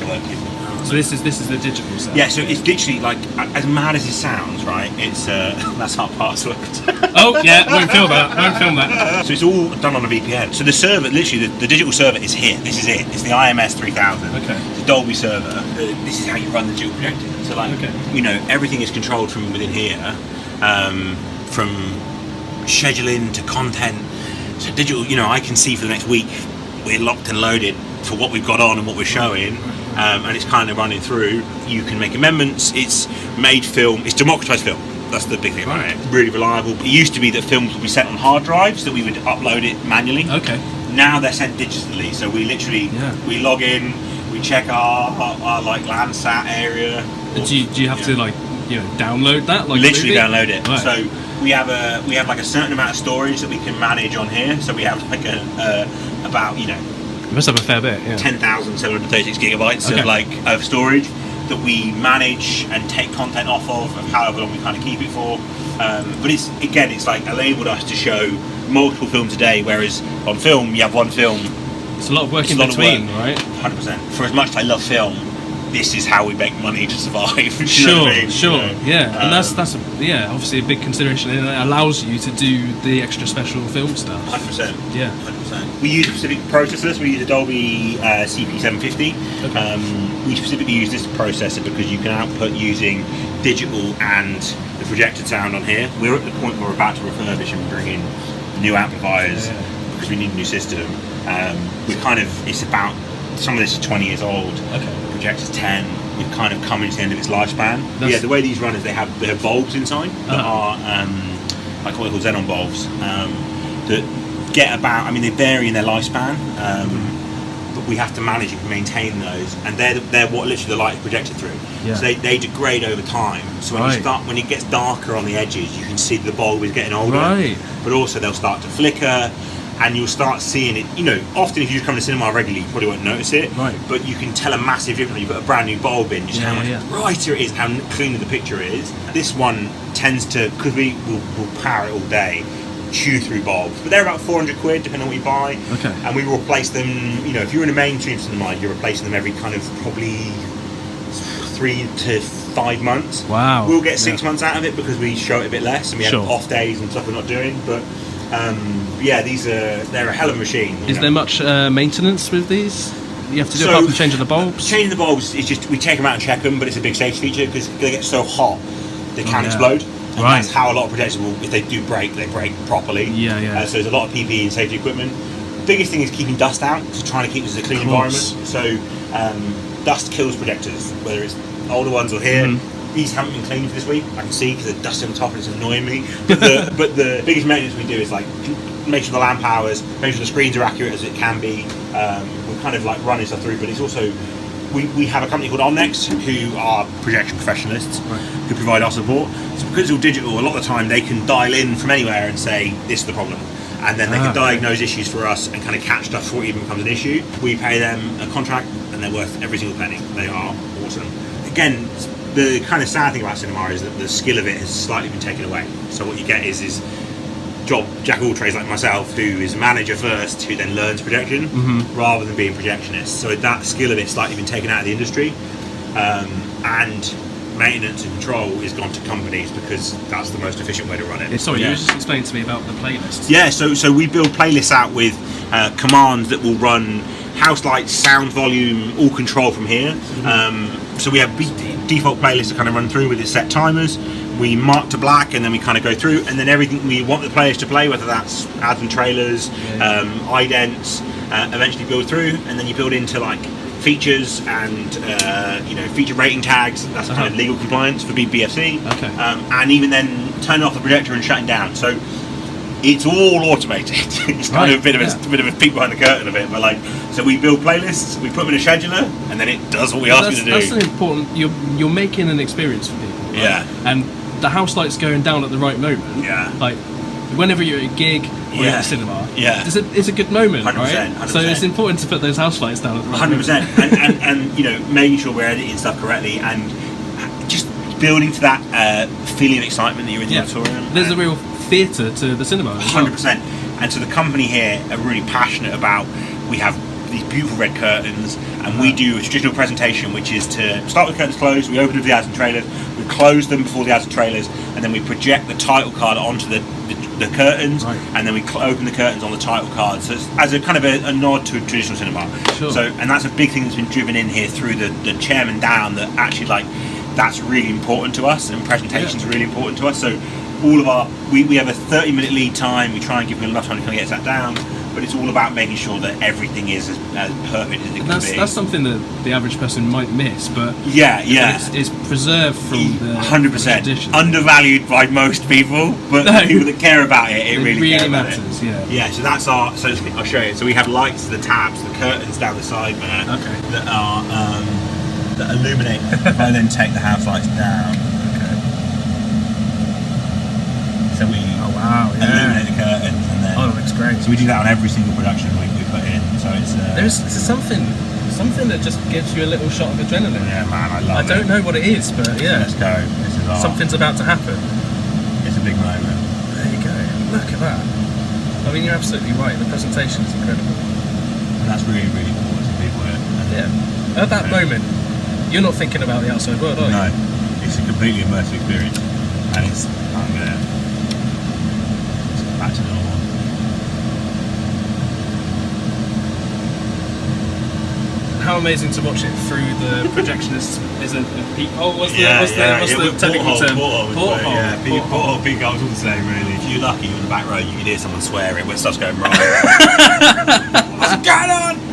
working. So this is the digital set. Yeah, so it's literally like, as mad as it sounds, right? It's that's our password. Oh yeah, won't film that. So it's all done on a VPN. So the server, literally, the digital server is here. This is it. It's the IMS 3000. Okay. It's a Dolby server. This is how you run the digital projector. So like, you know, everything is controlled from within here, from scheduling to content. So digital, you know, I can see for the next week we're locked and loaded for what we've got on and what we're showing. And it's kind of running through. You can make amendments. It's made film. It's democratized film. That's the big thing about it. Really reliable. It used to be that films would be sent on hard drives, that we would upload it manually. Okay. Now they're sent digitally. So we literally we log in, we check our like Landsat area. Do you have to like, you know, download that? Like literally download it. Right. So we have like a certain amount of storage that we can manage on here. So we have like about, you know, you must have a fair bit. Yeah. 10,736 gigabytes of storage that we manage and take content off of however long we kind of keep it for. But it's like enabled us to show multiple films a day, whereas on film you have one film. It's a lot of work in between, right? 100%. For as much as I love film, this is how we make money to survive. Sure, yeah. And that's obviously a big consideration, and it allows you to do the extra special film stuff. 100%. Yeah. 100%. We use specific processors. We use a Dolby CP750. Okay. We specifically use this processor because you can output using digital and the projected sound on here. We're at the point where we're about to refurbish and bring in new amplifiers because we need a new system. It's about, some of this is 20 years old. Okay. Projector's 10. We've kind of come into the end of its lifespan. Yeah, the way these run is they have bulbs inside that are like what they call xenon bulbs that get about. I mean, they vary in their lifespan, but we have to manage and maintain those, and they're what literally the light is projected through. Yeah. So they degrade over time. So when it gets darker on the edges, you can see the bulb is getting older. Right. But also they'll start to flicker. And you'll start seeing it, you know, often if you just come to cinema regularly, you probably won't notice it. Right. But you can tell a massive difference. You put a brand new bulb in, just how much brighter it is, how cleaner the picture is. This one tends to, because we'll power it all day, chew through bulbs. But they're about 400 quid, depending on what you buy. Okay. And we will replace them, you know, if you're in a mainstream cinema, you're replacing them every kind of probably 3 to 5 months. Wow. We'll get 6 months out of it because we show it a bit less and we have off days and stuff we're not doing. But they're a hell of a machine. Is there much maintenance with these? You have to do apart from changing the bulbs? Changing the bulbs is just, we take them out and check them, but it's a big safety feature because they get so hot they can explode. And that's how a lot of projectors will, if they do break, they break properly. So there's a lot of PPE and safety equipment. Biggest thing is keeping dust out, so trying to keep this as a clean environment. So dust kills projectors, whether it's older ones or here. These haven't been cleaned for this week. I can see because the dust on top and it's annoying me. But the biggest maintenance we do is like make sure the lamp hours, make sure the screens are accurate as it can be. We're kind of like running stuff through, but it's also we have a company called Omnex who are projection professionalists who provide our support. So because it's all digital, a lot of the time they can dial in from anywhere and say this is the problem. And then they can diagnose issues for us and kind of catch stuff before it even becomes an issue. We pay them a contract and they're worth every single penny. They are awesome. Again, the kind of sad thing about cinema is that the skill of it has slightly been taken away. So what you get is jack of all trades like myself, who is a manager first, who then learns projection, rather than being projectionist. So that skill of it's slightly been taken out of the industry, and maintenance and control is gone to companies because that's the most efficient way to run it. Sorry, you were just explaining to me about the playlists. Yeah, so we build playlists out with commands that will run house lights, sound volume, all control from here. So we have default playlists to kind of run through with its set timers. We mark to black and then we kind of go through, and then everything we want the players to play, whether that's ads and trailers, idents, eventually build through, and then you build into like features and feature rating tags. That's kind of legal compliance for BFC. And even then turning off the projector and shutting down. So it's all automated. It's kind of a bit of a peek behind the curtain of it, but like, so we build playlists, we put them in a scheduler, and then it does what we ask you to do. That's an important. You're making an experience for people. Right? Yeah. And the house light's going down at the right moment. Yeah. Like, whenever you're at a gig or you're at the cinema, it's a good moment, 100%, right? 100%. So it's important to put those house lights down at the right 100%. moment. and you know, making sure we're editing stuff correctly and just building to that feeling of excitement that you're in the auditorium. There's a real theatre to the cinema. 100%. And so the company here are really passionate about. We have these beautiful red curtains, and we do a traditional presentation, which is to start with curtains closed. We open with the ads and trailers. We close them before the ads and trailers, and then we project the title card onto the curtains, and then we open the curtains on the title card. So it's as a kind of a nod to a traditional cinema. Sure. So, and that's a big thing that's been driven in here through the chairman down. That actually, like, that's really important to us, and presentations are really important to us. So all of our we have a 30-minute lead time. We try and give people enough time to kind of get that down, but it's all about making sure that everything is as perfect as it can be. That's something that the average person might miss, but it's preserved from the 100% undervalued by most people, but the people that care about it really matters. Yeah. So that's our. So I'll show you. So we have lights, the tabs, the curtains down the side there that are that illuminate, and then take the house lights down. So we illuminate the curtains, and then that looks great. So we do that on every single production we put in. So it's there's something that just gives you a little shot of adrenaline. Yeah, man, I love it. I don't know what it is, but yeah. Let's go. This is something's about to happen. It's a big moment. There you go. Look at that. I mean, you're absolutely right. The presentation is incredible, and that's really, really important to people. At that moment, you're not thinking about the outside world, are you? No, it's a completely immersive experience, and it's back to normal. How amazing to watch it through the projectionist is a peephole. What's the technical term? Porthole. Yeah, porthole, peacock, it's all the same, really. If you're lucky, you're in the back row, you can hear someone swearing when stuff's going wrong. What's going on?